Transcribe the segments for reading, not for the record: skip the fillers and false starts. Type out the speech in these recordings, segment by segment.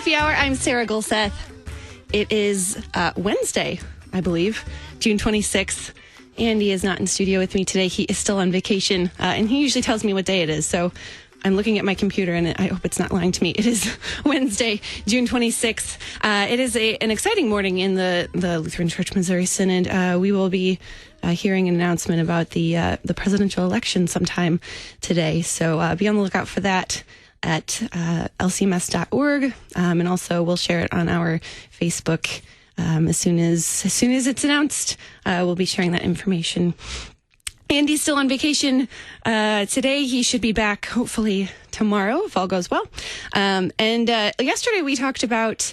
Coffee Hour. I'm Sarah Gulseth. It is Wednesday, I believe, June 26th. Andy is not in studio with me today. He is still on vacation, and he usually tells me what day it is. So I'm looking at my computer, and I hope it's not lying to me. It is Wednesday, June 26th. It is an exciting morning in the Lutheran Church Missouri Synod. We will be hearing an announcement about the presidential election sometime today. So be on the lookout for that at lcms.org, and also we'll share it on our Facebook as soon as it's announced. We'll be sharing that information. Andy's still on vacation today. He should be back hopefully tomorrow if all goes well. And yesterday we talked about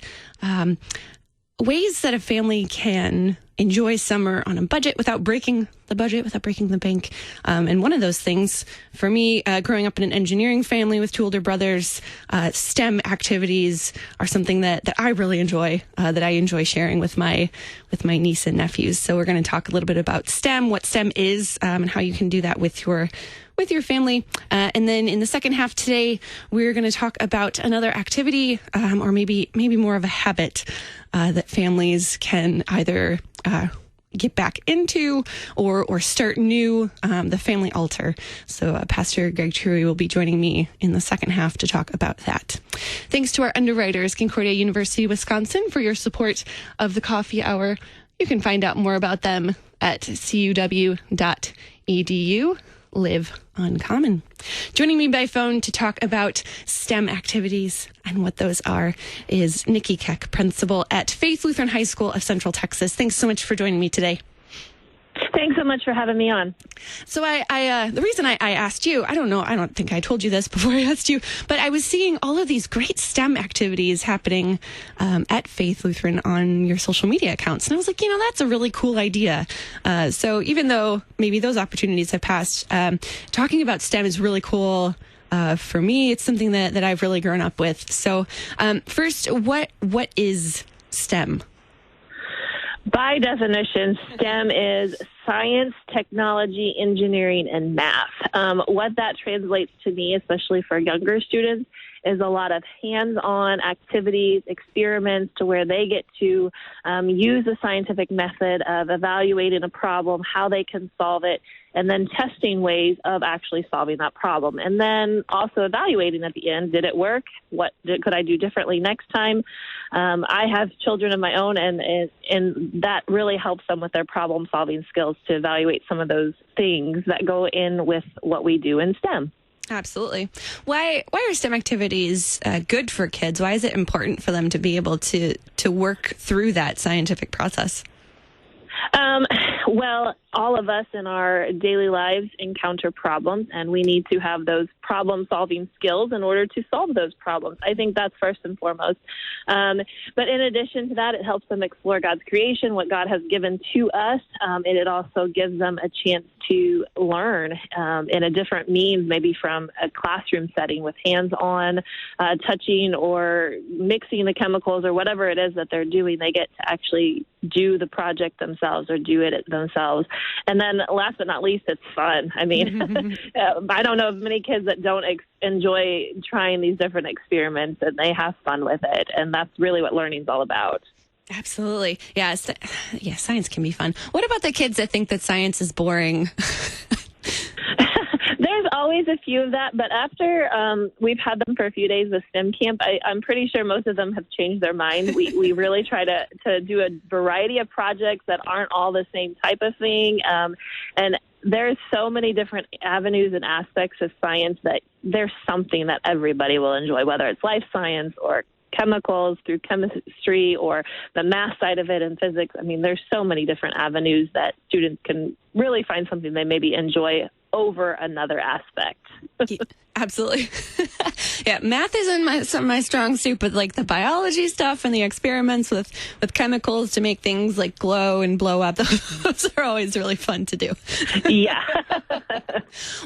ways that a family can enjoy summer on a budget without breaking the budget, without breaking the bank. And one of those things for me, growing up in an engineering family with two older brothers, STEM activities are something that I really enjoy, that I enjoy sharing with my niece and nephews. So we're going to talk a little bit about STEM, what STEM is, and how you can do that with your family. And then in the second half today, we're going to talk about another activity, or maybe more of a habit that families can either get back into or start new, the family altar. So Pastor Greg Truey will be joining me in the second half to talk about that. Thanks to our underwriters, Concordia University, Wisconsin, for your support of the Coffee Hour. You can find out more about them at cuw.edu. Live Uncommon. Joining me by phone to talk about STEM activities and what those are is Nikki Kueck, principal at Faith Lutheran High School of Central Texas. Thanks so much for joining me today. Thanks so much for having me on. So the reason I asked you, I don't think I told you this before I asked you, but I was seeing all of these great STEM activities happening at Faith Lutheran on your social media accounts. And I was like, that's a really cool idea. So even though maybe those opportunities have passed, talking about STEM is really cool. For me, it's something that I've really grown up with. So first, what is STEM? By definition, STEM is science, technology, engineering, and math. What that translates to me, especially for younger students, is a lot of hands-on activities, experiments to where they get to use the scientific method of evaluating a problem, how they can solve it, and then testing ways of actually solving that problem. And then also evaluating at the end, did it work? What could I do differently next time? I have children of my own, and that really helps them with their problem-solving skills to evaluate some of those things that go in with what we do in STEM. Absolutely. Why are STEM activities good for kids? Why is it important for them to be able to work through that scientific process? Well, all of us in our daily lives encounter problems, and we need to have those problem-solving skills in order to solve those problems. I think that's first and foremost. But in addition to that, it helps them explore God's creation, what God has given to us, and it also gives them a chance to learn in a different means, maybe from a classroom setting with hands-on touching or mixing the chemicals or whatever it is that they're doing. They get to actually do the project themselves or do it themselves. And then last but not least, it's fun. I mean, I don't know of many kids that don't enjoy trying these different experiments, and they have fun with it. And that's really what learning's all about. Absolutely. Yeah, science can be fun. What about the kids that think that science is boring? There's always a few of that, but after we've had them for a few days with STEM camp, I'm pretty sure most of them have changed their mind. We really try to do a variety of projects that aren't all the same type of thing, and there's so many different avenues and aspects of science that there's something that everybody will enjoy, whether it's life science or chemicals through chemistry or the math side of it and physics. I mean, there's so many different avenues that students can really find something they maybe enjoy over another aspect. Yeah, absolutely. Yeah, math isn't my strong suit, but like the biology stuff and the experiments with chemicals to make things like glow and blow up, those are always really fun to do. Yeah.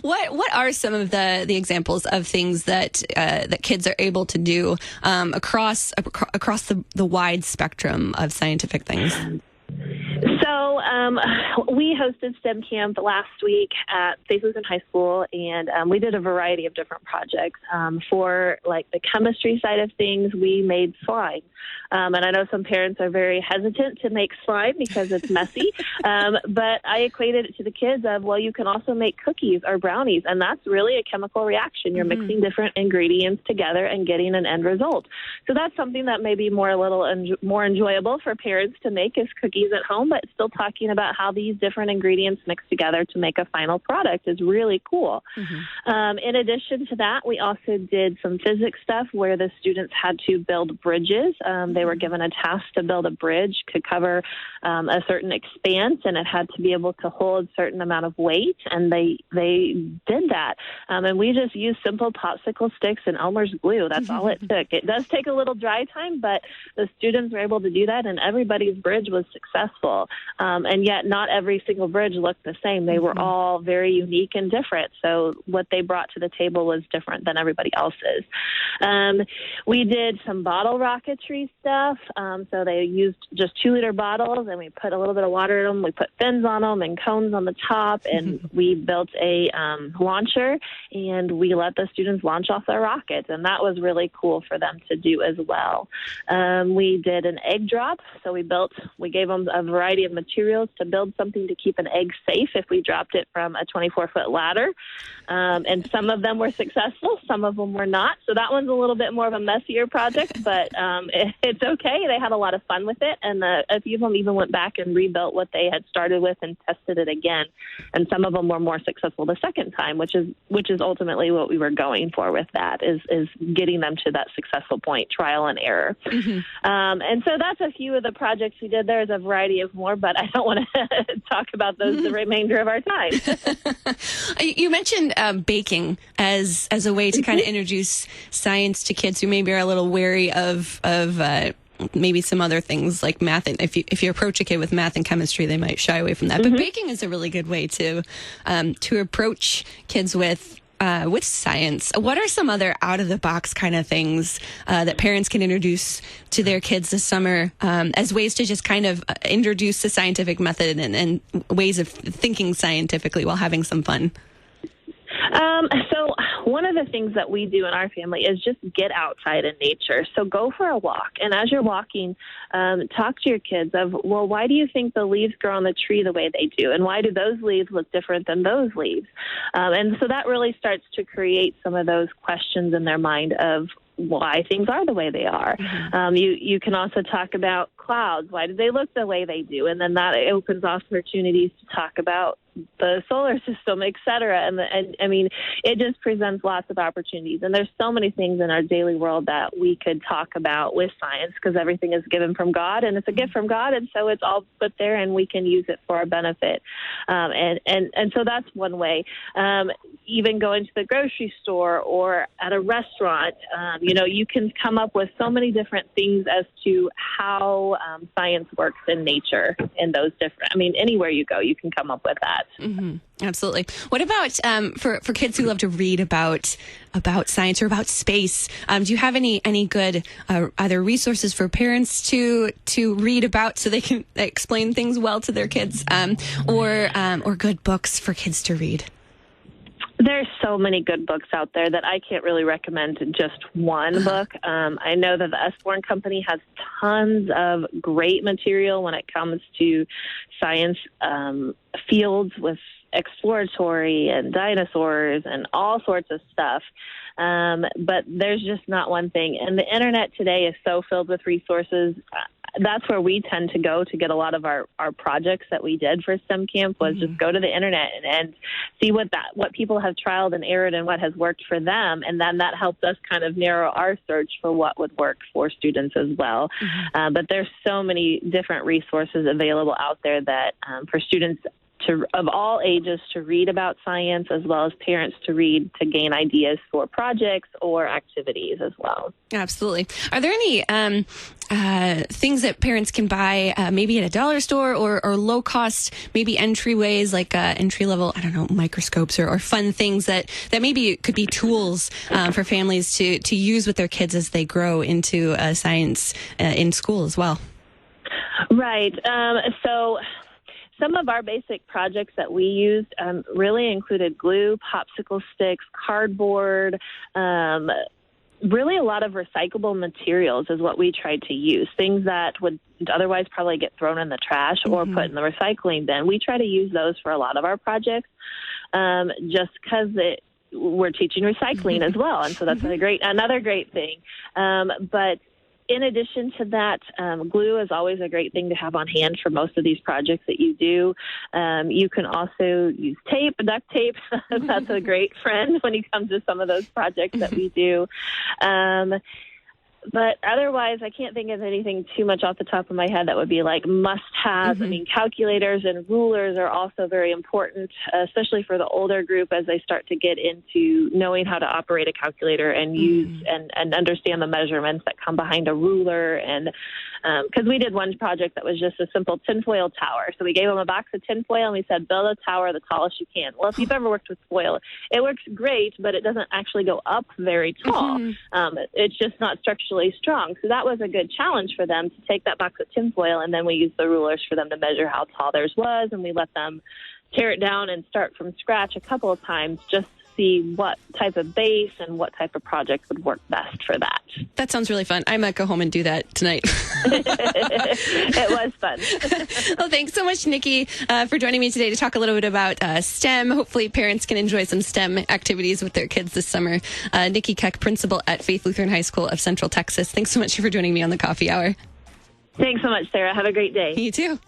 What are some of the examples of things that kids are able to do across the wide spectrum of scientific things? So We hosted STEM camp last week at Faith Lutheran High School, and we did a variety of different projects. For like the chemistry side of things, we made slime. And I know some parents are very hesitant to make slime because it's messy, but I equated it to the kids of, well, you can also make cookies or brownies, and that's really a chemical reaction. You're mixing different ingredients together and getting an end result. So that's something that may be more enjoyable for parents to make as cookies at home, but still talking about how these different ingredients mix together to make a final product is really cool. In addition to that, we also did some physics stuff where the students had to build bridges. They were given a task to build a bridge to cover a certain expanse, and it had to be able to hold a certain amount of weight, and they did that. And we just used simple popsicle sticks and Elmer's glue. That's all it took. It does take a little dry time, but the students were able to do that, and everybody's bridge was successful. And yet not every single bridge looked the same. They were all very unique and different. So what they brought to the table was different than everybody else's. We did some bottle rocketry stuff. So they used just 2-liter bottles, and we put a little bit of water in them. We put fins on them and cones on the top, and we built a launcher, and we let the students launch off their rockets, and that was really cool for them to do as well. We did an egg drop. So we gave them a variety of materials to build something to keep an egg safe if we dropped it from a 24-foot ladder. And some of them were successful, some of them were not. So that one's a little bit more of a messier project, but it's okay. They had a lot of fun with it, and a few of them even went back and rebuilt what they had started with and tested it again. And some of them were more successful the second time, which is ultimately what we were going for with that, is getting them to that successful point, trial and error. And so that's a few of the projects we did. There's a variety of more, but I don't want to talk about those the remainder of our time. You mentioned baking as a way to kind of introduce science to kids who maybe are a little wary of maybe some other things like math. And if you approach a kid with math and chemistry, they might shy away from that. But baking is a really good way to approach kids with science. What are some other out-of-the-box kind of things that parents can introduce to their kids this summer as ways to just kind of introduce the scientific method and ways of thinking scientifically while having some fun? So one of the things that we do in our family is just get outside in nature. So go for a walk. And as you're walking, talk to your kids of, well, why do you think the leaves grow on the tree the way they do? And why do those leaves look different than those leaves? And so that really starts to create some of those questions in their mind of why things are the way they are. You can also talk about clouds. Why do they look the way they do? And then that opens opportunities to talk about the solar system, et cetera. And I mean, it just presents lots of opportunities. And there's so many things in our daily world that we could talk about with science, because everything is given from God, and it's a gift from God. And so it's all put there, and we can use it for our benefit. And so that's one way. Even going to the grocery store or at a restaurant, you can come up with so many different things as to how science works in nature in those different, anywhere you go, you can come up with that. Absolutely. What about for kids who love to read about science or about space? Do you have any good either resources for parents to read about so they can explain things well to their kids, or good books for kids to read? There's so many good books out there that I can't really recommend just one book. I know that the Usborne Company has tons of great material when it comes to science fields with exploratory and dinosaurs and all sorts of stuff. But there's just not one thing. And the internet today is so filled with resources. That's where we tend to go to get a lot of our projects that we did for STEM Camp, was just go to the internet and see what people have trialed and errored and what has worked for them. And then that helps us kind of narrow our search for what would work for students as well. But there's so many different resources available out there that for students of all ages to read about science, as well as parents to read to gain ideas for projects or activities as well. Absolutely. Are there any things that parents can buy maybe at a dollar store or low cost, maybe entryways like entry level, microscopes or fun things that maybe could be tools for families to use with their kids as they grow into science in school as well? Right. So some of our basic projects that we used really included glue, popsicle sticks, cardboard, really a lot of recyclable materials is what we tried to use, things that would otherwise probably get thrown in the trash or put in the recycling bin. We try to use those for a lot of our projects just because we're teaching recycling as well. And so that's another great thing. But in addition to that, glue is always a great thing to have on hand for most of these projects that you do. You can also use tape, duct tape. That's a great friend when you come to some of those projects that we do. But otherwise, I can't think of anything too much off the top of my head that would be like must-have. I mean, calculators and rulers are also very important, especially for the older group as they start to get into knowing how to operate a calculator and use and understand the measurements that come behind a ruler. And because we did one project that was just a simple tinfoil tower. So we gave them a box of tinfoil and we said, build a tower the tallest you can. Well, if you've ever worked with foil, it works great, but it doesn't actually go up very tall. It's just not structurally strong. So that was a good challenge for them to take that box of tinfoil, and then we used the rulers for them to measure how tall theirs was, and we let them tear it down and start from scratch a couple of times just to see what type of base and what type of project would work best for that. That sounds really fun. I might go home and do that tonight. It was fun. Well, thanks so much, Nikki, for joining me today to talk a little bit about STEM. Hopefully parents can enjoy some STEM activities with their kids this summer. Nikki Kueck, principal at Faith Lutheran High School of Central Texas. Thanks so much for joining me on the Coffee Hour. Thanks so much, Sarah. Have a great day. You too.